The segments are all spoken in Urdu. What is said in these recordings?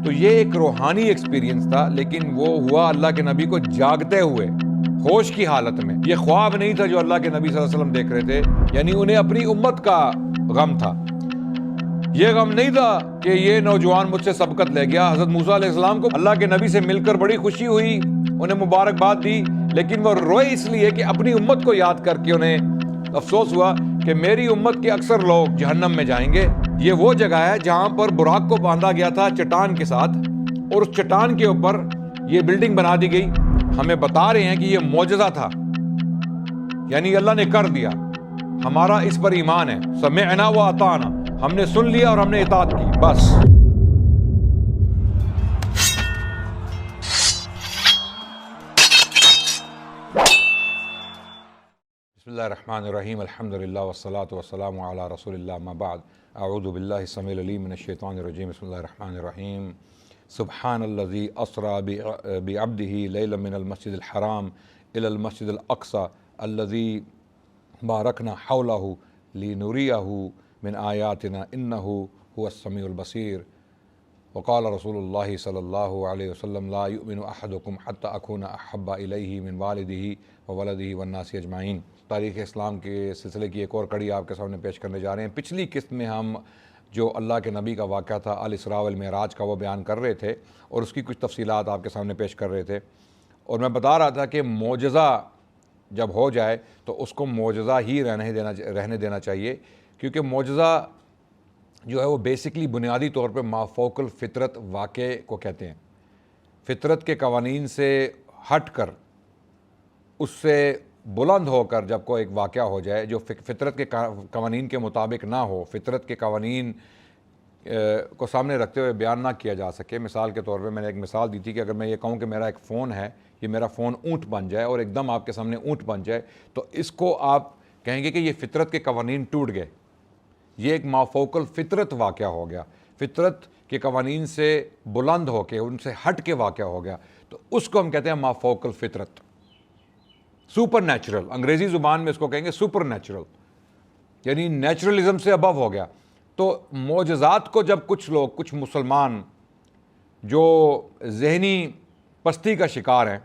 تو یہ ایک روحانی ایکسپیرینس تھا، لیکن وہ ہوا اللہ کے نبی کو جاگتے ہوئے، ہوش کی حالت میں۔ یہ خواب نہیں تھا جو اللہ کے نبی صلی اللہ علیہ وسلم دیکھ رہے تھے، یعنی انہیں اپنی امت کا غم تھا۔ یہ غم نہیں تھا کہ یہ نوجوان مجھ سے سبقت لے گیا۔ حضرت موسیٰ علیہ السلام کو اللہ کے نبی سے مل کر بڑی خوشی ہوئی، انہیں مبارکباد دی، لیکن وہ روئے اس لیے کہ اپنی امت کو یاد کر کے انہیں افسوس ہوا کہ میری امت کے اکثر لوگ جہنم میں جائیں گے۔ یہ وہ جگہ ہے جہاں پر براق کو باندھا گیا تھا چٹان کے ساتھ، اور اس چٹان کے اوپر یہ بلڈنگ بنا دی گئی۔ ہمیں بتا رہے ہیں کہ یہ معجزہ تھا، یعنی اللہ نے کر دیا۔ ہمارا اس پر ایمان ہے، سمعنا و اطعنا، ہم نے سن لیا اور ہم نے اطاعت کی، بس۔ بسم اللہ الرحمن الرحیم، الحمدللہ والصلاة والسلام علی رسول اللہ، اما بعد، اعوذ باللہ السمیع العلیم من الشیطان الرجیم، بسم اللہ الرحمن الرحیم۔ سبحان الذی اسری بعبدہ لیلا من المسجد الحرام الی المسجد الاقصی الذی بارکنا حولہ لنریہ من آیاتنا انہ هو السمیع البصیر۔ وقال رسول اللہ صلی اللہ علیہ وسلم لا یؤمن احدکم حتی اکون احب الیہ من والدہ وولدہ والناس اجمعین۔ تاریخ اسلام کے سلسلے کی ایک اور کڑی آپ کے سامنے پیش کرنے جا رہے ہیں۔ پچھلی قسط میں ہم جو اللہ کے نبی کا واقعہ تھا الاسراء والمعراج کا، وہ بیان کر رہے تھے اور اس کی کچھ تفصیلات آپ کے سامنے پیش کر رہے تھے، اور میں بتا رہا تھا کہ معجزہ جب ہو جائے تو اس کو معجزہ ہی رہنے دینا چاہیے، کیونکہ معجزہ جو ہے وہ بیسکلی بنیادی طور پہ مافوق الفطرت واقعے کو کہتے ہیں۔ فطرت کے قوانین سے ہٹ کر، اس سے بلند ہو کر جب کوئی ایک واقعہ ہو جائے جو فطرت کے قوانین کے مطابق نہ ہو، فطرت کے قوانین کو سامنے رکھتے ہوئے بیان نہ کیا جا سکے۔ مثال کے طور پہ میں نے ایک مثال دی تھی کہ اگر میں یہ کہوں کہ میرا ایک فون ہے، یہ میرا فون اونٹ بن جائے اور ایک دم آپ کے سامنے اونٹ بن جائے، تو اس کو آپ کہیں گے کہ یہ فطرت کے قوانین ٹوٹ گئے، یہ ایک مافوق الفطرت واقعہ ہو گیا، فطرت کے قوانین سے بلند ہو کے، ان سے ہٹ کے واقعہ ہو گیا، تو اس کو ہم کہتے ہیں مافوق الفطرت، سپر نیچرل۔ انگریزی زبان میں اس کو کہیں گے سپر نیچرل، یعنی نیچرلزم سے ابو ہو گیا۔ تو معجزات کو جب کچھ لوگ، کچھ مسلمان جو ذہنی پستی کا شکار ہیں،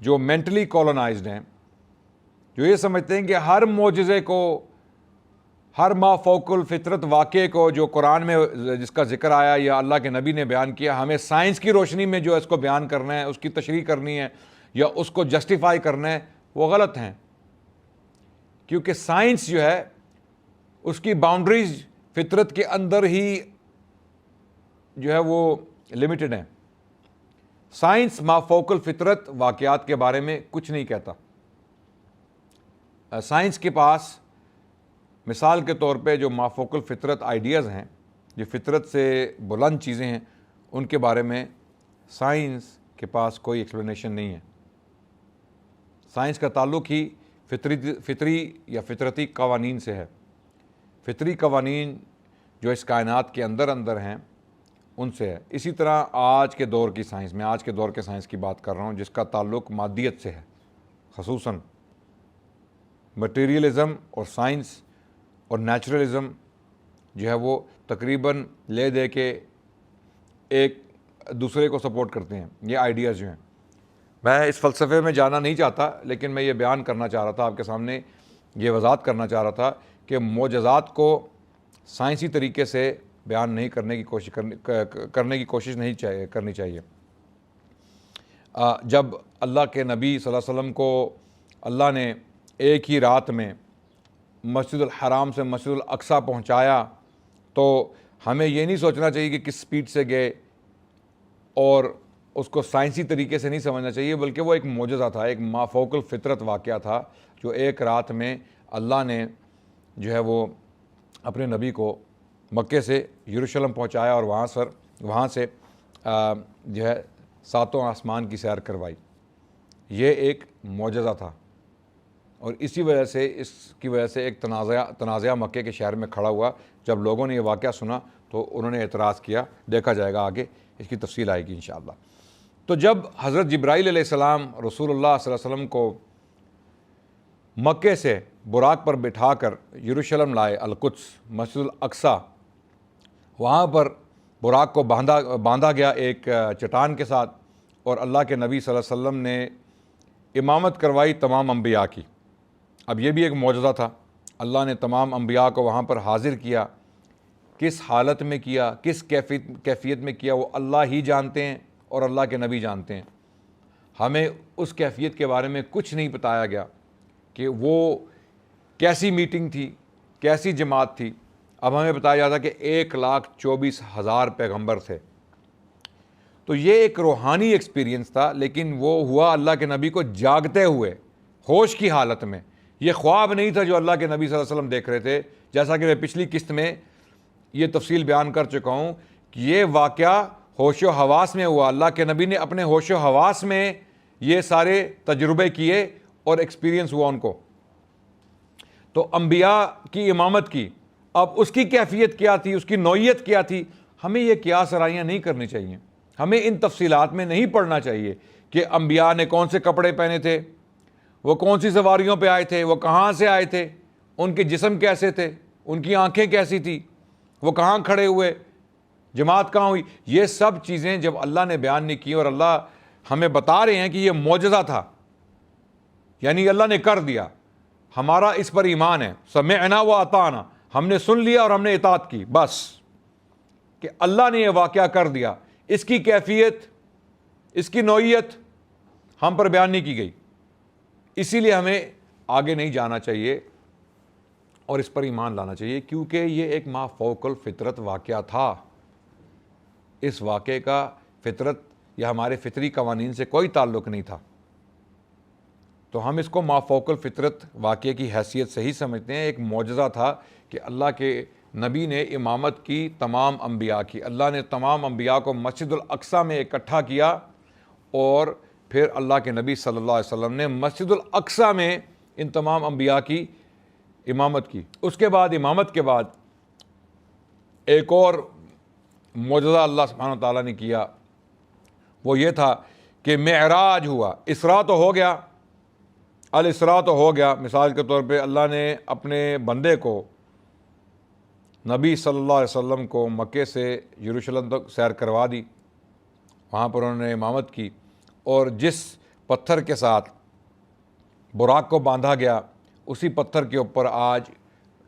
جو مینٹلی کالونائزڈ ہیں، جو یہ سمجھتے ہیں کہ ہر معجزے کو، ہر مافوق الفطرت واقعے کو جو قرآن میں جس کا ذکر آیا یا اللہ کے نبی نے بیان کیا، ہمیں سائنس کی روشنی میں جو اس کو بیان کرنا ہے، اس کی تشریح کرنی ہے یا اس کو جسٹیفائی کرنا ہے، وہ غلط ہیں۔ کیونکہ سائنس جو ہے اس کی باؤنڈریز فطرت کے اندر ہی جو ہے وہ لمیٹڈ ہیں۔ سائنس مافوق الفطرت واقعات کے بارے میں کچھ نہیں کہتا۔ سائنس کے پاس مثال کے طور پہ جو مافوق الفطرت آئیڈیاز ہیں، جو فطرت سے بلند چیزیں ہیں، ان کے بارے میں سائنس کے پاس کوئی ایکسپلینیشن نہیں ہے۔ سائنس کا تعلق ہی فطری یا فطرتی قوانین سے ہے۔ فطری قوانین جو اس کائنات کے اندر ہیں ان سے ہے۔ اسی طرح آج کے دور کی سائنس، میں آج کے دور کے سائنس کی بات کر رہا ہوں جس کا تعلق مادیت سے ہے، خصوصاً مٹیریلزم اور سائنس اور نیچرلزم جو ہے وہ تقریباً لے دے کے ایک دوسرے کو سپورٹ کرتے ہیں۔ یہ آئیڈیاز جو ہیں، میں اس فلسفے میں جانا نہیں چاہتا، لیکن میں یہ بیان کرنا چاہ رہا تھا آپ کے سامنے، یہ وضاحت کرنا چاہ رہا تھا کہ معجزات کو سائنسی طریقے سے بیان نہیں کرنے کی کوشش نہیں کرنی چاہیے۔ جب اللہ کے نبی صلی اللہ علیہ وسلم کو اللہ نے ایک ہی رات میں مسجد الحرام سے مسجد الاقصیٰ پہنچایا، تو ہمیں یہ نہیں سوچنا چاہیے کہ کس سپیڈ سے گئے، اور اس کو سائنسی طریقے سے نہیں سمجھنا چاہیے، بلکہ وہ ایک معجزہ تھا، ایک مافوق الفطرت واقعہ تھا جو ایک رات میں اللہ نے جو ہے وہ اپنے نبی کو مکے سے یروشلم پہنچایا اور وہاں سے جو ہے ساتوں آسمان کی سیر کروائی۔ یہ ایک معجزہ تھا، اور اس کی وجہ سے ایک تنازعہ مکے کے شہر میں کھڑا ہوا۔ جب لوگوں نے یہ واقعہ سنا تو انہوں نے اعتراض کیا، دیکھا جائے گا آگے، اس کی تفصیل آئے گی انشاءاللہ۔ تو جب حضرت جبرائیل علیہ السلام رسول اللہ صلی اللہ علیہ وسلم کو مکے سے براق پر بٹھا کر یروشلم لائے، القدس، مسجد الاقصیٰ، وہاں پر براق کو باندھا گیا ایک چٹان کے ساتھ، اور اللہ کے نبی صلی اللہ علیہ وسلم نے امامت کروائی تمام انبیاء کی۔ اب یہ بھی ایک معجزہ تھا، اللہ نے تمام انبیاء کو وہاں پر حاضر کیا، کس حالت میں کیا، کس کیفیت میں کیا، وہ اللہ ہی جانتے ہیں اور اللہ کے نبی جانتے ہیں۔ ہمیں اس کیفیت کے بارے میں کچھ نہیں بتایا گیا کہ وہ کیسی میٹنگ تھی، کیسی جماعت تھی۔ اب ہمیں بتایا جاتا کہ 1,24,000 پیغمبر تھے۔ تو یہ ایک روحانی ایکسپیرینس تھا، لیکن وہ ہوا اللہ کے نبی کو جاگتے ہوئے، ہوش کی حالت میں۔ یہ خواب نہیں تھا جو اللہ کے نبی صلی اللہ علیہ وسلم دیکھ رہے تھے، جیسا کہ میں پچھلی قسط میں یہ تفصیل بیان کر چکا ہوں کہ یہ واقعہ ہوش و حواس میں ہوا۔ اللہ کے نبی نے اپنے ہوش و حواس میں یہ سارے تجربے کیے اور ایکسپیرینس ہوا ان کو۔ تو انبیاء کی امامت کی، اب اس کی کیفیت کیا تھی، اس کی نوعیت کیا تھی، ہمیں یہ قیاس آرائیاں نہیں کرنی چاہیے۔ ہمیں ان تفصیلات میں نہیں پڑھنا چاہیے کہ انبیاء نے کون سے کپڑے پہنے تھے، وہ کون سی سواریوں پہ آئے تھے، وہ کہاں سے آئے تھے، ان کے جسم کیسے تھے، ان کی آنکھیں کیسی تھی، وہ کہاں کھڑے ہوئے، جماعت کہاں ہوئی۔ یہ سب چیزیں جب اللہ نے بیان نہیں کی اور اللہ ہمیں بتا رہے ہیں کہ یہ معجزہ تھا، یعنی اللہ نے کر دیا، ہمارا اس پر ایمان ہے، سمعنا و اطعنا، ہم نے سن لیا اور ہم نے اطاعت کی، بس کہ اللہ نے یہ واقعہ کر دیا۔ اس کی کیفیت، اس کی نوعیت ہم پر بیان نہیں کی گئی، اسی لیے ہمیں آگے نہیں جانا چاہیے اور اس پر ایمان لانا چاہیے، کیونکہ یہ ایک ما فوق الفطرت واقعہ تھا۔ اس واقعے کا فطرت یا ہمارے فطری قوانین سے کوئی تعلق نہیں تھا، تو ہم اس کو ما فوق الفطرت واقعے کی حیثیت سے ہی سمجھتے ہیں۔ ایک معجزہ تھا کہ اللہ کے نبی نے امامت کی تمام انبیاء کی۔ اللہ نے تمام انبیاء کو مسجد الاقصیٰ میں اکٹھا کیا، اور پھر اللہ کے نبی صلی اللہ علیہ وسلم نے مسجد الاقصیٰ میں ان تمام انبیاء کی امامت کی۔ اس کے بعد، امامت کے بعد، ایک اور معجزہ اللہ سبحانہ وتعالیٰ نے کیا، وہ یہ تھا کہ معراج ہوا۔ اسراء تو ہو گیا، الاسراء تو ہو گیا۔ مثال کے طور پہ اللہ نے اپنے بندے کو، نبی صلی اللہ علیہ وسلم کو مکے سے یروشلم تک سیر کروا دی، وہاں پر انہوں نے امامت کی، اور جس پتھر کے ساتھ براق کو باندھا گیا، اسی پتھر کے اوپر آج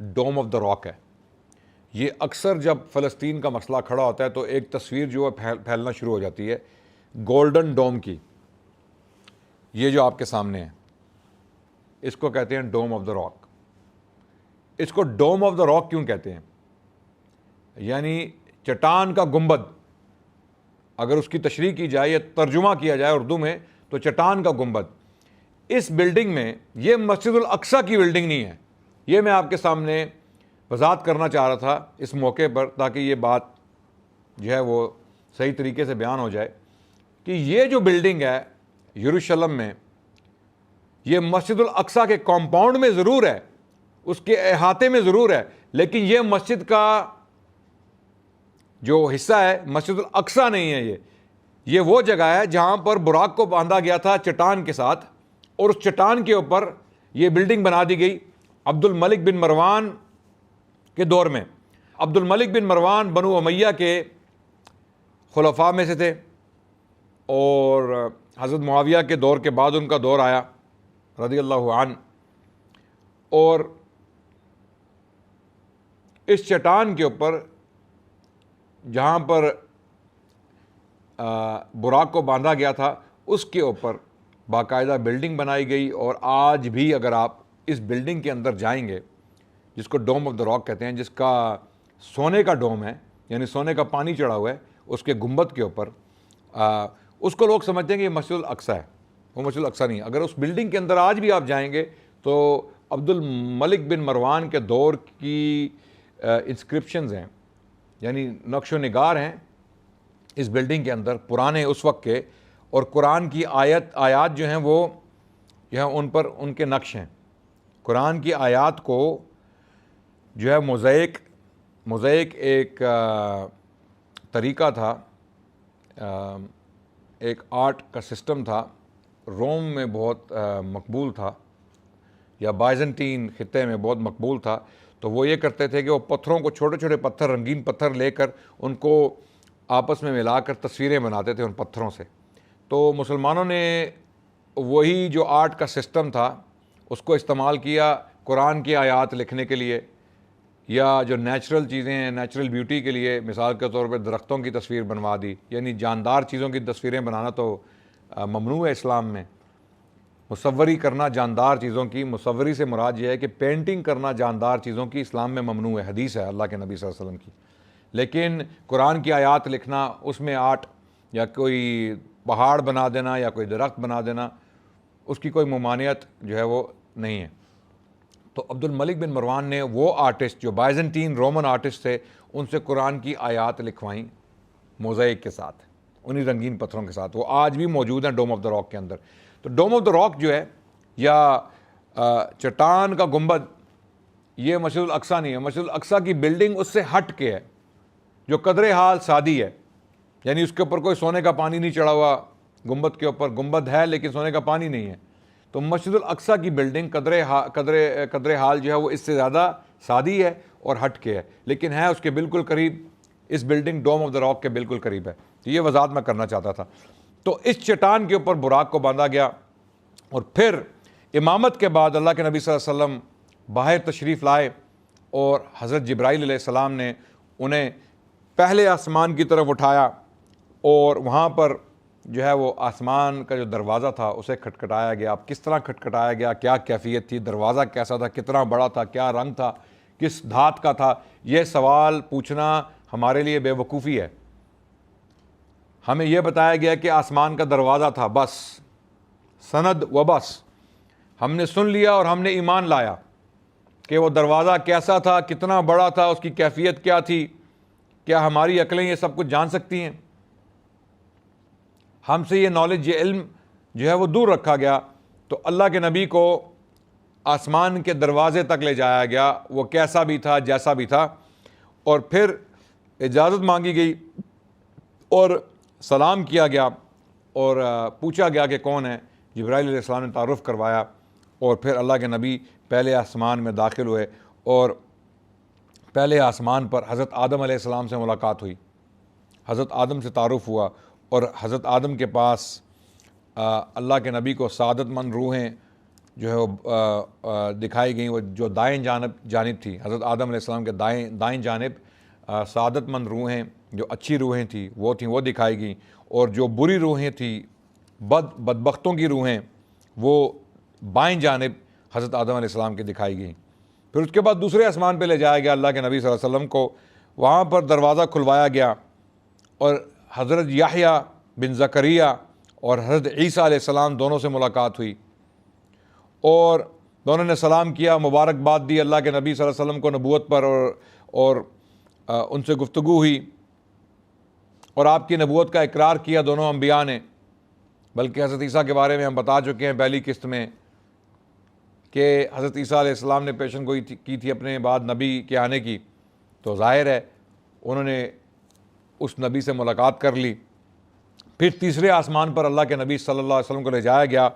ڈوم آف دا راک ہے۔ یہ اکثر جب فلسطین کا مسئلہ کھڑا ہوتا ہے تو ایک تصویر جو ہے پھیلنا شروع ہو جاتی ہے گولڈن ڈوم کی۔ یہ جو آپ کے سامنے ہے، اس کو کہتے ہیں ڈوم آف دا راک۔ اس کو ڈوم آف دا راک کیوں کہتے ہیں؟ یعنی چٹان کا گنبد، اگر اس کی تشریح کی جائے یا ترجمہ کیا جائے اردو میں تو چٹان کا گنبد۔ اس بلڈنگ میں، یہ مسجد الاقصیٰ کی بلڈنگ نہیں ہے، یہ میں آپ کے سامنے وضاحت کرنا چاہ رہا تھا اس موقع پر، تاکہ یہ بات جو ہے وہ صحیح طریقے سے بیان ہو جائے کہ یہ جو بلڈنگ ہے یروشلم میں، یہ مسجد الاقصیٰ کے کمپاؤنڈ میں ضرور ہے، اس کے احاطے میں ضرور ہے، لیکن یہ مسجد کا جو حصہ ہے مسجد الاقصیٰ نہیں ہے۔ یہ وہ جگہ ہے جہاں پر براق کو باندھا گیا تھا چٹان کے ساتھ، اور اس چٹان کے اوپر یہ بلڈنگ بنا دی گئی عبد الملک بن مروان کے دور میں۔ عبد الملک بن مروان بنو امیہ کے خلفاء میں سے تھے، اور حضرت معاویہ کے دور کے بعد ان کا دور آیا رضی اللہ عنہ، اور اس چٹان کے اوپر جہاں پر براق کو باندھا گیا تھا اس کے اوپر باقاعدہ بلڈنگ بنائی گئی، اور آج بھی اگر آپ اس بلڈنگ کے اندر جائیں گے، جس کو ڈوم آف دا راک کہتے ہیں، جس کا سونے کا ڈوم ہے، یعنی سونے کا پانی چڑھا ہوا ہے اس کے گنبد کے اوپر، اس کو لوگ سمجھتے ہیں کہ یہ مسجد الاقصیٰ ہے، وہ مسجد الاقصیٰ نہیں ہے۔ اگر اس بلڈنگ کے اندر آج بھی آپ جائیں گے تو عبد الملک بن مروان کے دور کی انسکرپشنز ہیں، یعنی نقش و نگار ہیں اس بلڈنگ کے اندر پرانے اس وقت کے، اور قرآن کی آیات جو ہیں وہ یہاں ان پر ان کے نقش ہیں۔ قرآن کی آیات کو جو ہے موزیک ایک طریقہ تھا، ایک آرٹ کا سسٹم تھا، روم میں بہت مقبول تھا، یا بائزنٹین خطے میں بہت مقبول تھا۔ تو وہ یہ کرتے تھے کہ وہ پتھروں کو، چھوٹے چھوٹے پتھر، رنگین پتھر لے کر ان کو آپس میں ملا کر تصویریں بناتے تھے ان پتھروں سے. تو مسلمانوں نے وہی جو آرٹ کا سسٹم تھا اس کو استعمال کیا قرآن کی آیات لکھنے کے لیے, یا جو نیچرل چیزیں ہیں نیچرل بیوٹی کے لیے, مثال کے طور پہ درختوں کی تصویر بنوا دی. یعنی جاندار چیزوں کی تصویریں بنانا تو ممنوع ہے اسلام میں. مصوری کرنا جاندار چیزوں کی, مصوری سے مراد یہ ہے کہ پینٹنگ کرنا جاندار چیزوں کی اسلام میں ممنوع ہے, حدیث ہے اللہ کے نبی صلی اللہ علیہ وسلم کی. لیکن قرآن کی آیات لکھنا, اس میں آرٹ یا کوئی پہاڑ بنا دینا یا کوئی درخت بنا دینا, اس کی کوئی ممانعت جو ہے وہ نہیں ہے. تو عبد الملک بن مروان نے وہ آرٹسٹ جو بائزنٹین رومن آرٹسٹ تھے ان سے قرآن کی آیات لکھوائیں موزائک کے ساتھ, انہی رنگین پتھروں کے ساتھ. وہ آج بھی موجود ہیں ڈوم آف دا راک کے اندر. تو ڈوم آف دا راک جو ہے یا چٹان کا گنبد, یہ مسجد الاقصیٰ نہیں ہے. مسجد الاقصیٰ کی بلڈنگ اس سے ہٹ کے ہے, جو قدر حال سادی ہے. یعنی اس کے اوپر کوئی سونے کا پانی نہیں چڑھا ہوا, گنبد کے اوپر گنبد ہے لیکن سونے کا پانی نہیں ہے. تو مسجد الاقصیٰ کی بلڈنگ قدر حال جو ہے وہ اس سے زیادہ سادی ہے اور ہٹ کے ہے, لیکن ہے اس کے بالکل قریب. اس building dome of the rock کے بالکل قریب ہے. تو یہ وضاحت میں کرنا چاہتا تھا. تو اس چٹان کے اوپر براق کو باندھا گیا, اور پھر امامت کے بعد اللہ کے نبی صلی اللہ علیہ وسلم باہر تشریف لائے, اور حضرت جبرائیل علیہ السلام نے انہیں پہلے آسمان کی طرف اٹھایا, اور وہاں پر جو ہے وہ آسمان کا جو دروازہ تھا اسے کھٹکھٹایا گیا. اب کس طرح کھٹکھٹایا گیا, کیا کیفیت تھی, دروازہ کیسا تھا, کتنا بڑا تھا, کیا رنگ تھا, کس دھات کا تھا, یہ سوال پوچھنا ہمارے لیے بے وقوفی ہے. ہمیں یہ بتایا گیا کہ آسمان کا دروازہ تھا, بس سند و بس. ہم نے سن لیا اور ہم نے ایمان لایا کہ وہ دروازہ کیسا تھا, کتنا بڑا تھا, اس کی کیفیت کیا تھی. کیا ہماری عقلیں یہ سب کچھ جان سکتی ہیں؟ ہم سے یہ نالج, یہ علم جو ہے وہ دور رکھا گیا. تو اللہ کے نبی کو آسمان کے دروازے تک لے جایا گیا, وہ کیسا بھی تھا, جیسا بھی تھا. اور پھر اجازت مانگی گئی اور سلام کیا گیا, اور پوچھا گیا کہ کون ہے. جبرائیل علیہ السلام نے تعارف کروایا, اور پھر اللہ کے نبی پہلے آسمان میں داخل ہوئے, اور پہلے آسمان پر حضرت آدم علیہ السلام سے ملاقات ہوئی. حضرت آدم سے تعارف ہوا, اور حضرت آدم کے پاس اللہ کے نبی کو سعادت مند روحیں جو ہے وہ دکھائی گئیں. وہ جو دائیں جانب تھی, حضرت آدم علیہ السلام کے دائیں جانب سعادت مند روحیں, جو اچھی روحیں تھیں وہ دکھائی گئیں, اور جو بری روحیں تھیں, بدبختوں کی روحیں, وہ بائیں جانب حضرت آدم علیہ السلام کے دکھائی گئیں. پھر اس کے بعد دوسرے آسمان پہ لے جایا گیا اللہ کے نبی صلی اللہ علیہ وسلم کو. وہاں پر دروازہ کھلوایا گیا, اور حضرت یحییٰ بن زکریا اور حضرت عیسیٰ علیہ السلام دونوں سے ملاقات ہوئی, اور دونوں نے سلام کیا, مبارکباد دی اللہ کے نبی صلی اللہ علیہ وسلم کو نبوت پر, اور ان سے گفتگو ہوئی, اور آپ کی نبوت کا اقرار کیا دونوں انبیاء نے. بلکہ حضرت عیسیٰ کے بارے میں ہم بتا چکے ہیں پہلی قسط میں کہ حضرت عیسیٰ علیہ السلام نے پیشن گوئی کی تھی اپنے بعد نبی کے آنے کی. تو ظاہر ہے انہوں نے اس نبی سے ملاقات کر لی. پھر تیسرے آسمان پر اللہ کے نبی صلی اللہ علیہ وسلم کو لے جایا گیا,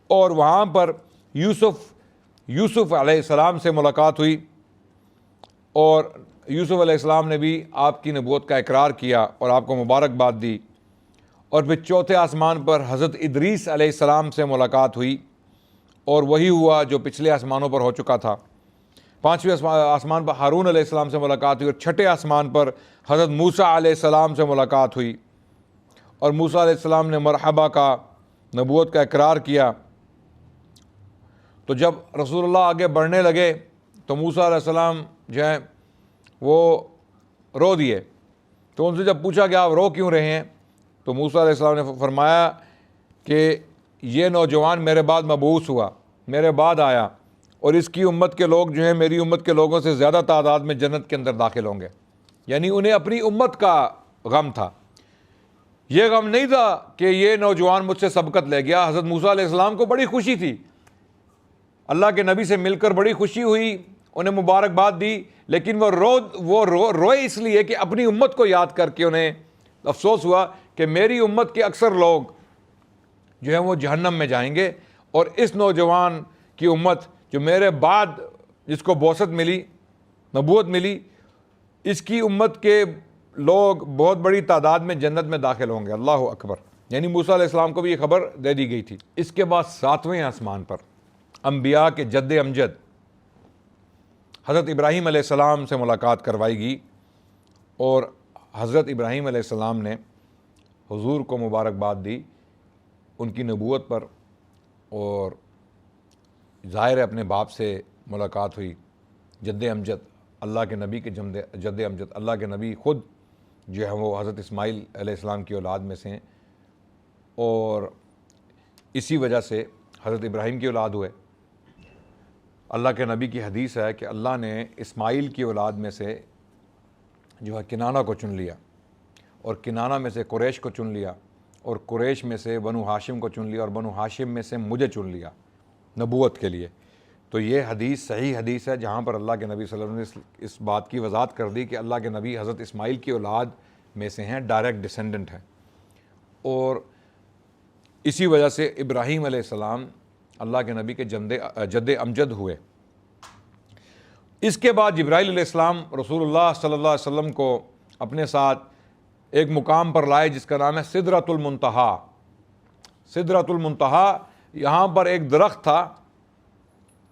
اور وہاں پر یوسف علیہ السلام سے ملاقات ہوئی, اور یوسف علیہ السلام نے بھی آپ کی نبوت کا اقرار کیا اور آپ کو مبارکباد دی. اور پھر چوتھے آسمان پر حضرت ادریس علیہ السلام سے ملاقات ہوئی, اور وہی ہوا جو پچھلے آسمانوں پر ہو چکا تھا. پانچویں آسمان پر ہارون علیہ السلام سے ملاقات ہوئی, اور چھٹے آسمان پر حضرت موسیٰ علیہ السلام سے ملاقات ہوئی, اور موسیٰ علیہ السلام نے مرحبا کا, نبوت کا اقرار کیا. تو جب رسول اللہ آگے بڑھنے لگے تو موسیٰ علیہ السلام جو ہیں وہ رو دیے. تو ان سے جب پوچھا کہ آپ رو کیوں رہے ہیں, تو موسیٰ علیہ السلام نے فرمایا کہ یہ نوجوان میرے بعد مبعوث ہوا, میرے بعد آیا, اور اس کی امت کے لوگ جو ہیں میری امت کے لوگوں سے زیادہ تعداد میں جنت کے اندر داخل ہوں گے. یعنی انہیں اپنی امت کا غم تھا, یہ غم نہیں تھا کہ یہ نوجوان مجھ سے سبقت لے گیا. حضرت موسیٰ علیہ السلام کو بڑی خوشی تھی, اللہ کے نبی سے مل کر بڑی خوشی ہوئی, انہیں مبارکباد دی, لیکن وہ روئے اس لیے کہ اپنی امت کو یاد کر کے انہیں افسوس ہوا کہ میری امت کے اکثر لوگ جو ہیں وہ جہنم میں جائیں گے, اور اس نوجوان کی امت جو میرے بعد جس کو بعثت ملی, نبوت ملی, اس کی امت کے لوگ بہت بڑی تعداد میں جنت میں داخل ہوں گے، اللہ اکبر، یعنی موسیٰ علیہ السلام کو بھی یہ خبر دے دی گئی تھی۔ اس کے بعد 7ویں آسمان پر انبیاء کے جد امجد حضرت ابراہیم علیہ السلام سے ملاقات کروائی گئی، اور حضرت ابراہیم علیہ السلام نے حضور کو مبارکباد دی ان کی نبوت پر، اور ظاہر اپنے باپ سے ملاقات ہوئی، جد امجد اللہ کے نبی کے جد امجد، اللہ کے نبی خود جو ہے وہ حضرت اسماعیل علیہ السلام کی اولاد میں سے ہیں، اور اسی وجہ سے حضرت ابراہیم کی اولاد ہوئے۔ اللہ کے نبی کی حدیث ہے کہ اللہ نے اسماعیل کی اولاد میں سے جو ہے کنانہ کو چن لیا، اور کنانہ میں سے قریش کو چن لیا، اور قریش میں سے بنو ہاشم کو چن لیا، اور بنو ہاشم میں سے مجھے چن لیا نبوت کے لیے۔ تو یہ حدیث صحیح حدیث ہے، جہاں پر اللہ کے نبی صلی اللہ علیہ وسلم نے اس بات کی وضاحت کر دی کہ اللہ کے نبی حضرت اسماعیل کی اولاد میں سے ہیں، ڈائریکٹ ڈسینڈنٹ ہیں، اور اسی وجہ سے ابراہیم علیہ السلام اللہ کے نبی کے جد امجد ہوئے۔ اس کے بعد جبرائیل علیہ السلام رسول اللہ صلی اللہ علیہ وسلم کو اپنے ساتھ ایک مقام پر لائے جس کا نام ہے سدرۃ المنتہا۔ سدرۃ المنتہا، یہاں پر ایک درخت تھا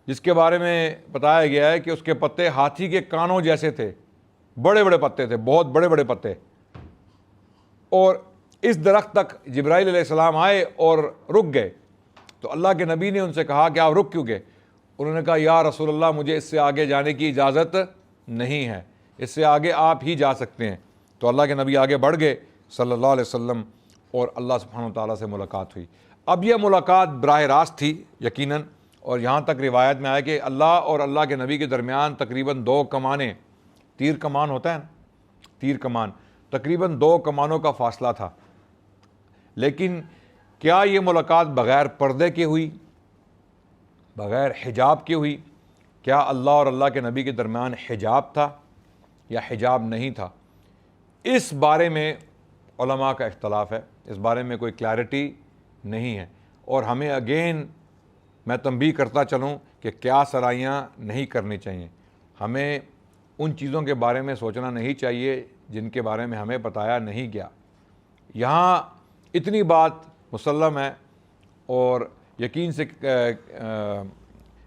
جس کے بارے میں بتایا گیا ہے کہ اس کے پتے ہاتھی کے کانوں جیسے تھے، بڑے بڑے پتے تھے، بہت بڑے بڑے پتے، اور اس درخت تک جبرائیل علیہ السلام آئے اور رک گئے۔ تو اللہ کے نبی نے ان سے کہا کہ آپ رک کیوں گئے؟ انہوں نے کہا یا رسول اللہ مجھے اس سے آگے جانے کی اجازت نہیں ہے، اس سے آگے آپ ہی جا سکتے ہیں۔ تو اللہ کے نبی آگے بڑھ گئے صلی اللہ علیہ وسلم، اور اللہ سبحانہ وتعالیٰ سے ملاقات ہوئی۔ اب یہ ملاقات براہ راست تھی یقیناً، اور یہاں تک روایت میں آیا کہ اللہ اور اللہ کے نبی کے درمیان تقریباً 2 کمانیں، تیر کمان ہوتا ہے نا، تیر کمان، تقریباً 2 کمانوں کا فاصلہ تھا۔ لیکن کیا یہ ملاقات بغیر پردے کے ہوئی، بغیر حجاب کے ہوئی؟ کیا اللہ اور اللہ کے نبی کے درمیان حجاب تھا یا حجاب نہیں تھا؟ اس بارے میں علماء کا اختلاف ہے، اس بارے میں کوئی کلیئرٹی نہیں ہے، اور ہمیں اگین میں تنبیہ کرتا چلوں کہ قیاس آرائیاں نہیں کرنی چاہیے، ہمیں ان چیزوں کے بارے میں سوچنا نہیں چاہیے جن کے بارے میں ہمیں بتایا نہیں گیا۔ یہاں اتنی بات مسلم ہے اور یقین سے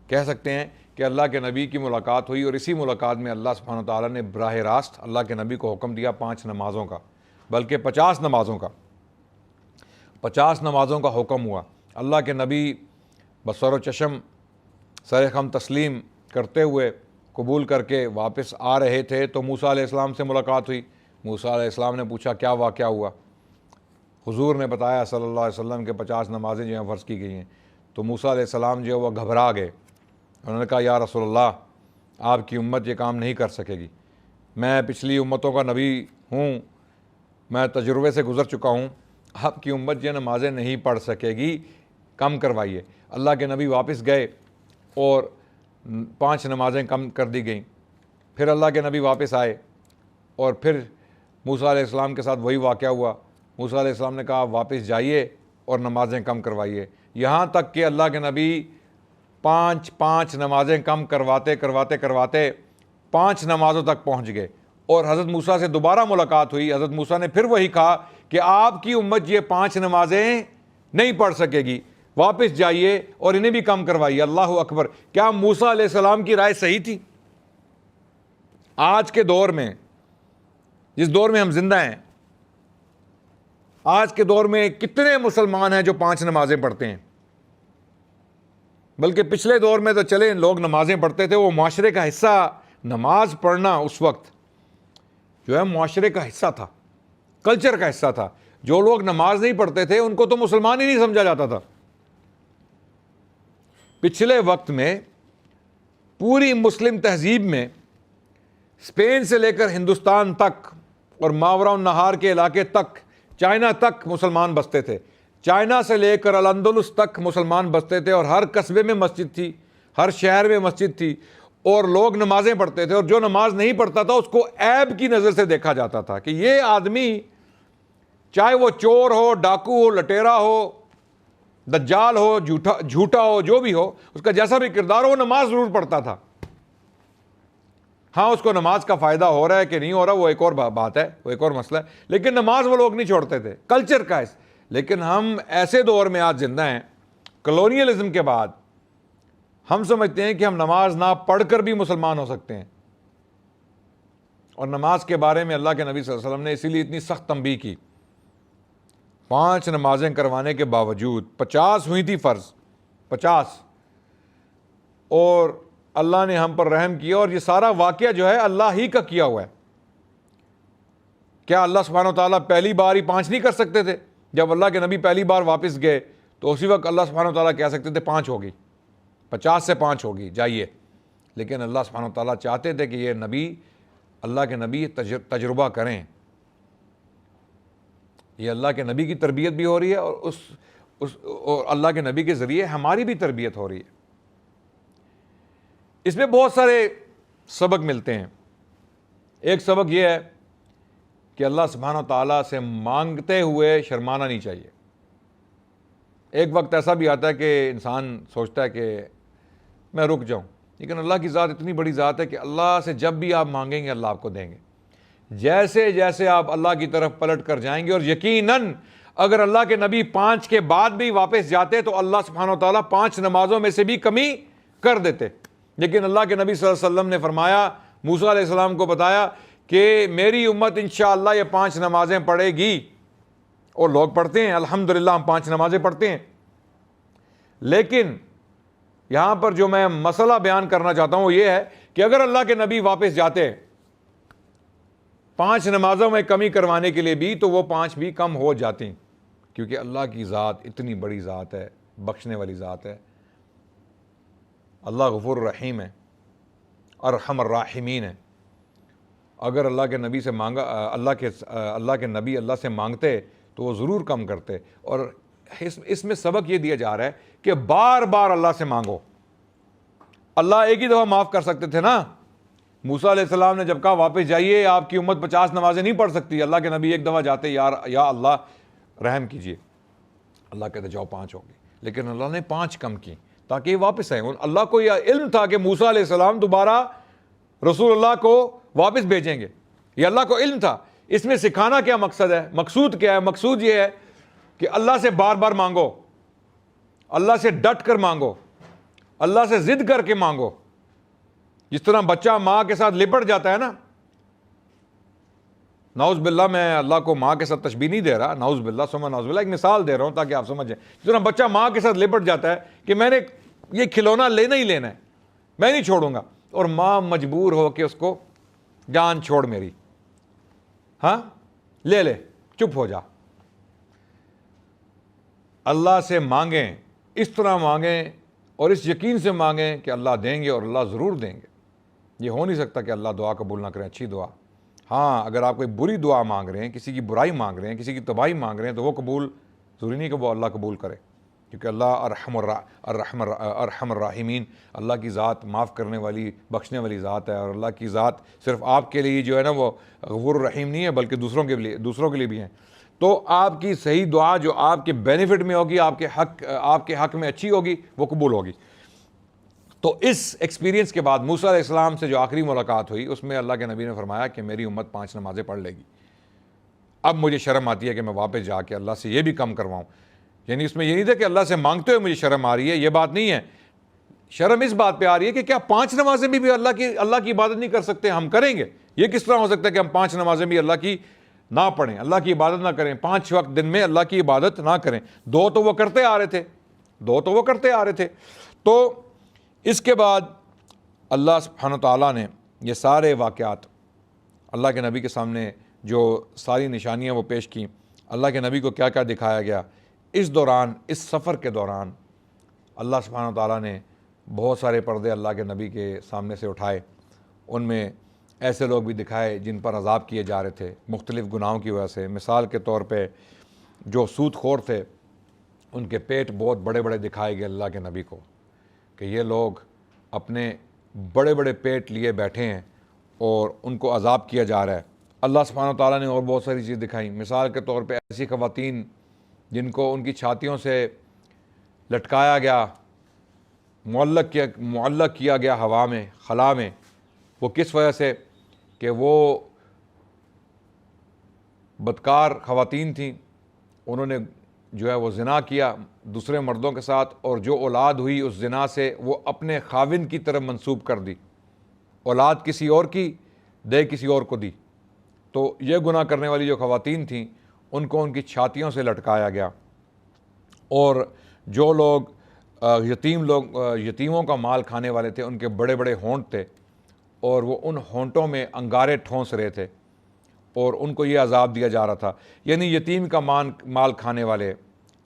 کہہ سکتے ہیں کہ اللہ کے نبی کی ملاقات ہوئی، اور اسی ملاقات میں اللہ سبحانہ تعالیٰ نے براہ راست اللہ کے نبی کو حکم دیا 5 نمازوں کا، بلکہ 50 نمازوں کا، 50 نمازوں کا حکم ہوا۔ اللہ کے نبی بصر و چشم سر خم تسلیم کرتے ہوئے قبول کر کے واپس آ رہے تھے تو موسیٰ علیہ السلام سے ملاقات ہوئی۔ موسیٰ علیہ السلام نے پوچھا کیا واقعہ ہوا؟ حضور نے بتایا صلی اللہ علیہ وسلم کے 50 نمازیں جو ہیں فرض کی گئی ہیں۔ تو موسیٰ علیہ السلام جو ہے وہ گھبرا گئے، انہوں نے کہا یا رسول اللہ آپ کی امت یہ کام نہیں کر سکے گی، میں پچھلی امتوں کا نبی ہوں، میں تجربے سے گزر چکا ہوں، آپ کی امت یہ نمازیں نہیں پڑھ سکے گی، کم کروائیے۔ اللہ کے نبی واپس گئے اور 5 نمازیں کم کر دی گئیں۔ پھر اللہ کے نبی واپس آئے اور پھر موسیٰ علیہ السلام کے ساتھ وہی واقعہ ہوا۔ موسیٰ علیہ السلام نے کہا آپ واپس جائیے اور نمازیں کم کروائیے، یہاں تک کہ اللہ کے نبی 5 نمازیں کم کرواتے 5 نمازوں تک پہنچ گئے، اور حضرت موسیٰ سے دوبارہ ملاقات ہوئی۔ حضرت موسیٰ نے پھر وہی کہا کہ آپ کی امت یہ 5 نمازیں نہیں پڑھ سکے گی، واپس جائیے اور انہیں بھی کم کروائیے۔ اللہ اکبر! کیا موسیٰ علیہ السلام کی رائے صحیح تھی؟ آج کے دور میں، جس دور میں ہم زندہ ہیں، آج کے دور میں کتنے مسلمان ہیں جو 5 نمازیں پڑھتے ہیں؟ بلکہ پچھلے دور میں تو چلے لوگ نمازیں پڑھتے تھے، وہ معاشرے کا حصہ، نماز پڑھنا اس وقت جو ہے معاشرے کا حصہ تھا، کلچر کا حصہ تھا۔ جو لوگ نماز نہیں پڑھتے تھے ان کو تو مسلمان ہی نہیں سمجھا جاتا تھا۔ پچھلے وقت میں پوری مسلم تہذیب میں اسپین سے لے کر ہندوستان تک اور ماوراء النہار کے علاقے تک، چائنا تک مسلمان بستے تھے، چائنا سے لے کر الاندلس تک مسلمان بستے تھے، اور ہر قصبے میں مسجد تھی، ہر شہر میں مسجد تھی، اور لوگ نمازیں پڑھتے تھے، اور جو نماز نہیں پڑھتا تھا اس کو عیب کی نظر سے دیکھا جاتا تھا کہ یہ آدمی چاہے وہ چور ہو، ڈاکو ہو، لٹیرا ہو، دجال ہو، جھوٹا ہو، جو بھی ہو، اس کا جیسا بھی کردار ہو، وہ نماز ضرور پڑھتا تھا۔ ہاں اس کو نماز کا فائدہ ہو رہا ہے کہ نہیں ہو رہا وہ ایک اور بات ہے، وہ ایک اور مسئلہ ہے، لیکن نماز وہ لوگ نہیں چھوڑتے تھے، کلچر کا ہے۔ لیکن ہم ایسے دور میں آج زندہ ہیں، کلونیلزم کے بعد ہم سمجھتے ہیں کہ ہم نماز نہ پڑھ کر بھی مسلمان ہو سکتے ہیں، اور نماز کے بارے میں اللہ کے نبی صلی اللہ علیہ وسلم نے اسی لیے اتنی سخت تنبیہ کی۔ 5 نمازیں کروانے کے باوجود 50 ہوئی تھی فرض، 50، اور اللہ نے ہم پر رحم کیا، اور یہ سارا واقعہ جو ہے اللہ ہی کا کیا ہوا ہے۔ کیا اللہ سبحانہ و تعالیٰ پہلی بار ہی 5 نہیں کر سکتے تھے؟ جب اللہ کے نبی پہلی بار واپس گئے تو اسی وقت اللہ سبحانہ و تعالیٰ کہہ سکتے تھے 5 ہوگی، 50 سے 5 ہوگی، جائیے۔ لیکن اللہ سبحانہ و تعالیٰ چاہتے تھے کہ یہ نبی، اللہ کے نبی تجربہ کریں، یہ اللہ کے نبی کی تربیت بھی ہو رہی ہے، اور اور اللہ کے نبی کے ذریعے ہماری بھی تربیت ہو رہی ہے۔ اس میں بہت سارے سبق ملتے ہیں۔ ایک سبق یہ ہے کہ اللہ سبحانہ و تعالیٰ سے مانگتے ہوئے شرمانا نہیں چاہیے۔ ایک وقت ایسا بھی آتا ہے کہ انسان سوچتا ہے کہ میں رک جاؤں، لیکن اللہ کی ذات اتنی بڑی ذات ہے کہ اللہ سے جب بھی آپ مانگیں گے اللہ آپ کو دیں گے۔ جیسے جیسے آپ اللہ کی طرف پلٹ کر جائیں گے، اور یقیناً اگر اللہ کے نبی 5 کے بعد بھی واپس جاتے تو اللہ سبحانہ و تعالیٰ 5 نمازوں میں سے بھی کمی کر دیتے۔ لیکن اللہ کے نبی صلی اللہ علیہ وسلم نے فرمایا، موسیٰ علیہ السلام کو بتایا کہ میری امت انشاءاللہ یہ 5 نمازیں پڑھے گی، اور لوگ پڑھتے ہیں، الحمدللہ ہم 5 نمازیں پڑھتے ہیں۔ لیکن یہاں پر جو میں مسئلہ بیان کرنا چاہتا ہوں وہ یہ ہے کہ اگر اللہ کے نبی واپس جاتے 5 نمازوں میں کمی کروانے کے لیے بھی، تو وہ 5 بھی کم ہو جاتی، کیونکہ اللہ کی ذات اتنی بڑی ذات ہے، بخشنے والی ذات ہے، اللہ غفور الرحیم ہے، ارحم الراحمین ہے۔ اگر اللہ کے نبی سے مانگا، اللہ کے نبی اللہ سے مانگتے تو وہ ضرور کم کرتے۔ اور اس میں سبق یہ دیا جا رہا ہے کہ بار بار اللہ سے مانگو۔ اللہ ایک ہی دفعہ معاف کر سکتے تھے نا۔ موسیٰ علیہ السلام نے جب کہا واپس جائیے، آپ کی امت 50 نمازیں نہیں پڑھ سکتی، اللہ کے نبی ایک دفعہ جاتے، یا اللہ رحم کیجیے، اللہ کہتے جاؤ 5 ہوگی، لیکن اللہ نے 5 کم کی تاکہ یہ واپس آئیں۔ اللہ کو یہ علم تھا کہ موسیٰ علیہ السلام دوبارہ رسول اللہ کو واپس بھیجیں گے، یہ اللہ کو علم تھا۔ اس میں سکھانا کیا مقصد ہے؟ مقصود کیا ہے؟ مقصود یہ ہے کہ اللہ سے بار بار مانگو، اللہ سے ڈٹ کر مانگو، اللہ سے ضد کر کے مانگو۔ جس طرح بچہ ماں کے ساتھ لپٹ جاتا ہے نا، نعوذ باللہ، میں اللہ کو ماں کے ساتھ تشبیہ نہیں دے رہا، نعوذ باللہ ثم نعوذ باللہ، ایک مثال دے رہا ہوں تاکہ آپ سمجھ جائیں۔ جس طرح بچہ ماں کے ساتھ لپٹ جاتا ہے کہ میں نے یہ کھلونا لینا ہی لینا ہے، میں نہیں چھوڑوں گا، اور ماں مجبور ہو کے اس کو، جان چھوڑ میری، ہاں لے چپ ہو جا۔ اللہ سے مانگیں، اس طرح مانگیں اور اس یقین سے مانگیں کہ اللہ دیں گے، اور اللہ ضرور دیں گے۔ یہ ہو نہیں سکتا کہ اللہ دعا قبول نہ کریں، اچھی دعا۔ ہاں اگر آپ کوئی بری دعا مانگ رہے ہیں، کسی کی برائی مانگ رہے ہیں، کسی کی تباہی مانگ رہے ہیں، تو وہ قبول ضروری نہیں کہ وہ اللہ قبول کرے، کیونکہ اللہ ارحم الراحمین، اللہ کی ذات معاف کرنے والی، بخشنے والی ذات ہے، اور اللہ کی ذات صرف آپ کے لیے جو ہے نا وہ غفور الرحیم نہیں ہے، بلکہ دوسروں کے لیے بھی ہیں۔ تو آپ کی صحیح دعا جو آپ کے بینیفٹ میں ہوگی، آپ کے حق میں اچھی ہوگی، وہ قبول ہوگی۔ تو اس ایکسپیرینس کے بعد موسیٰ علیہ السلام سے جو آخری ملاقات ہوئی، اس میں اللہ کے نبی نے فرمایا کہ میری امت 5 نمازیں پڑھ لے گی۔ اب مجھے شرم آتی ہے کہ میں واپس جا کے اللہ سے یہ بھی کم کرواؤں۔ یعنی اس میں یہ نہیں تھا کہ اللہ سے مانگتے ہوئے مجھے شرم آ رہی ہے، یہ بات نہیں ہے۔ شرم اس بات پہ آ رہی ہے کہ کیا 5 نمازیں بھی اللہ کی عبادت نہیں کر سکتے؟ ہم کریں گے۔ یہ کس طرح ہو سکتا ہے کہ ہم 5 نمازیں بھی اللہ کی نہ پڑھیں، اللہ کی عبادت نہ کریں، 5 وقت دن میں اللہ کی عبادت نہ کریں؟ 2 تو وہ کرتے آ رہے تھے۔ تو اس کے بعد اللہ سبحانہ تعالیٰ نے یہ سارے واقعات اللہ کے نبی کے سامنے، جو ساری نشانیاں وہ پیش کیں، اللہ کے نبی کو کیا کیا دکھایا گیا۔ اس دوران، اس سفر کے دوران اللہ سبحانہ تعالیٰ نے بہت سارے پردے اللہ کے نبی کے سامنے سے اٹھائے۔ ان میں ایسے لوگ بھی دکھائے جن پر عذاب کیے جا رہے تھے مختلف گناہوں کی وجہ سے۔ مثال کے طور پہ جو سود خور تھے، ان کے پیٹ بہت بڑے بڑے دکھائے گئے اللہ کے نبی کو، کہ یہ لوگ اپنے بڑے بڑے پیٹ لیے بیٹھے ہیں اور ان کو عذاب کیا جا رہا ہے۔ اللہ سبحانہ تعالیٰ نے اور بہت ساری چیز دکھائیں۔ مثال کے طور پہ ایسی خواتین جن کو ان کی چھاتیوں سے لٹکایا گیا، معلق کیا گیا ہوا میں، خلا میں، وہ کس وجہ سے کہ وہ بدکار خواتین تھیں، انہوں نے جو ہے وہ زنا کیا دوسرے مردوں کے ساتھ، اور جو اولاد ہوئی اس زنا سے وہ اپنے خاوند کی طرف منسوب کر دی، اولاد کسی اور کی دے کسی اور کو دی۔ تو یہ گناہ کرنے والی جو خواتین تھیں ان کو ان کی چھاتیوں سے لٹکایا گیا، اور جو لوگ یتیموں کا مال کھانے والے تھے ان کے بڑے بڑے ہونٹ تھے، اور وہ ان ہونٹوں میں انگارے ٹھونس رہے تھے، اور ان کو یہ عذاب دیا جا رہا تھا۔ یعنی یتیم کا مال کھانے والے،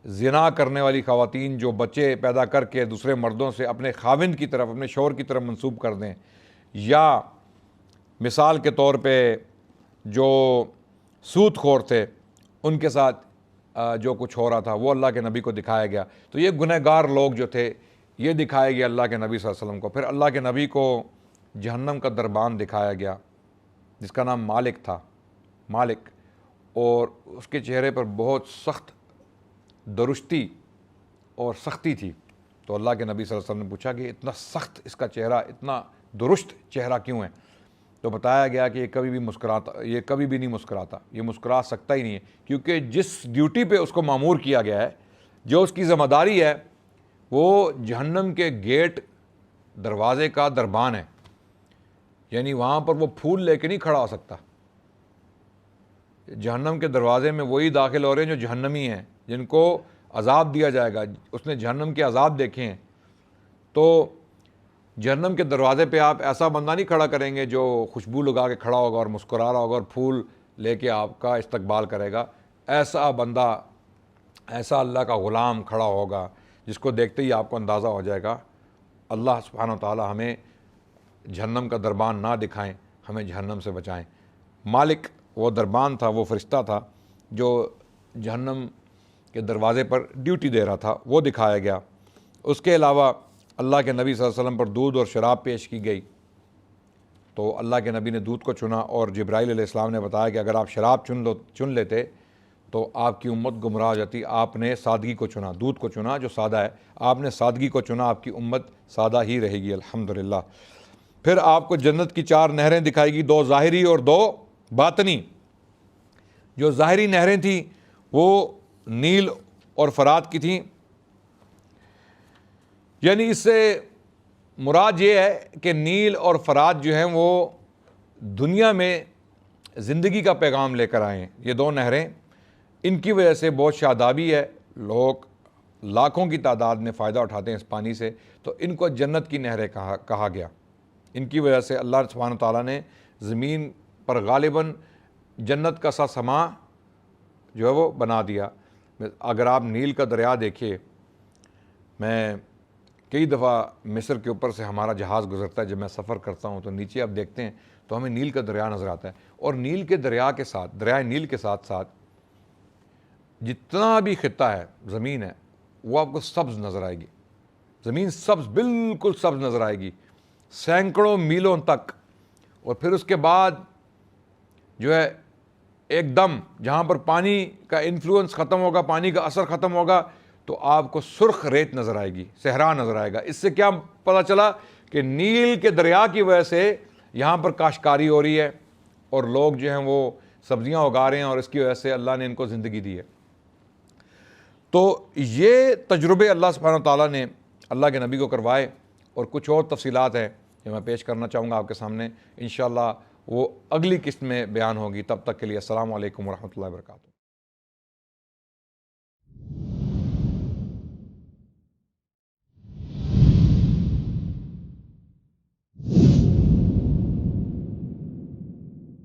زنا کرنے والی خواتین جو بچے پیدا کر کے دوسرے مردوں سے اپنے خاوند کی طرف، اپنے شوہر کی طرف منسوب کر دیں، یا مثال کے طور پہ جو سود خور تھے ان کے ساتھ جو کچھ ہو رہا تھا وہ اللہ کے نبی کو دکھایا گیا۔ تو یہ گنہگار لوگ جو تھے یہ دکھائے گیا اللہ کے نبی صلی اللہ علیہ وسلم کو۔ پھر اللہ کے نبی کو جہنم کا دربان دکھایا گیا جس کا نام مالک تھا، مالک، اور اس کے چہرے پر بہت سخت درشتی اور سختی تھی۔ تو اللہ کے نبی صلی اللہ علیہ وسلم نے پوچھا کہ اتنا سخت اس کا چہرہ، اتنا درست چہرہ کیوں ہے؟ تو بتایا گیا کہ یہ کبھی بھی نہیں مسکراتا، یہ مسکرا سکتا ہی نہیں ہے، کیونکہ جس ڈیوٹی پہ اس کو مامور کیا گیا ہے، جو اس کی ذمہ داری ہے، وہ جہنم کے گیٹ دروازے کا دربان ہے۔ یعنی وہاں پر وہ پھول لے کے نہیں کھڑا ہو سکتا۔ جہنم کے دروازے میں وہی داخل ہو رہے ہیں جو جہنمی ہیں، جن کو عذاب دیا جائے گا۔ اس نے جہنم کے عذاب دیکھے ہیں۔ تو جہنم کے دروازے پہ آپ ایسا بندہ نہیں کھڑا کریں گے جو خوشبو لگا کے کھڑا ہوگا اور مسکرا رہا ہوگا اور پھول لے کے آپ کا استقبال کرے گا۔ ایسا بندہ، ایسا اللہ کا غلام کھڑا ہوگا جس کو دیکھتے ہی آپ کو اندازہ ہو جائے گا۔ اللہ سبحانہ و تعالی ہمیں جہنم کا دربان نہ دکھائیں، ہمیں جہنم سے بچائیں۔ مالک وہ دربان تھا، وہ فرشتہ تھا جو جہنم کے دروازے پر ڈیوٹی دے رہا تھا، وہ دکھایا گیا۔ اس کے علاوہ اللہ کے نبی صلی اللہ علیہ وسلم پر دودھ اور شراب پیش کی گئی، تو اللہ کے نبی نے دودھ کو چنا، اور جبرائیل علیہ السلام نے بتایا کہ اگر آپ شراب چن لیتے تو آپ کی امت گمراہ ہو جاتی۔ آپ نے سادگی کو چنا، دودھ کو چنا جو سادہ ہے، آپ نے سادگی کو چنا، آپ کی امت سادہ ہی رہے گی الحمدللہ۔ پھر آپ کو جنت کی 4 نہریں دکھائے گی، 2 ظاہری اور 2 باطنی۔ جو ظاہری نہریں تھیں وہ نیل اور فرات کی تھیں، یعنی اس سے مراد یہ ہے کہ نیل اور فرات جو ہیں وہ دنیا میں زندگی کا پیغام لے کر آئے ہیں۔ یہ 2 نہریں، ان کی وجہ سے بہت شادابی ہے، لوگ لاکھوں کی تعداد میں فائدہ اٹھاتے ہیں اس پانی سے، تو ان کو جنت کی نہریں کہا گیا۔ ان کی وجہ سے اللہ سبحانہ تعالیٰ نے زمین پر غالباً جنت کا سا سما جو ہے وہ بنا دیا۔ اگر آپ نیل کا دریا دیکھیے، میں کئی دفعہ مصر کے اوپر سے ہمارا جہاز گزرتا ہے، جب میں سفر کرتا ہوں تو نیچے آپ دیکھتے ہیں تو ہمیں نیل کا دریا نظر آتا ہے، اور نیل کے دریا کے ساتھ، دریائے نیل کے ساتھ ساتھ جتنا بھی خطہ ہے، زمین ہے، وہ آپ کو سبز نظر آئے گی۔ زمین سبز، بالکل سبز نظر آئے گی سینکڑوں میلوں تک۔ اور پھر اس کے بعد جو ہے ایک دم جہاں پر پانی کا انفلوئنس ختم ہوگا، پانی کا اثر ختم ہوگا، تو آپ کو سرخ ریت نظر آئے گی، صحرا نظر آئے گا۔ اس سے کیا پتہ چلا کہ نیل کے دریا کی وجہ سے یہاں پر کاشتکاری ہو رہی ہے، اور لوگ جو ہیں وہ سبزیاں اگا رہے ہیں، اور اس کی وجہ سے اللہ نے ان کو زندگی دی ہے۔ تو یہ تجربے اللہ سبحانہ تعالیٰ نے اللہ کے نبی کو کروائے، اور کچھ اور تفصیلات ہیں جو میں پیش کرنا چاہوں گا آپ کے سامنے، انشاءاللہ وہ اگلی قسط میں بیان ہوگی۔ تب تک کے لیے السلام علیکم ورحمۃ اللہ وبرکاتہ۔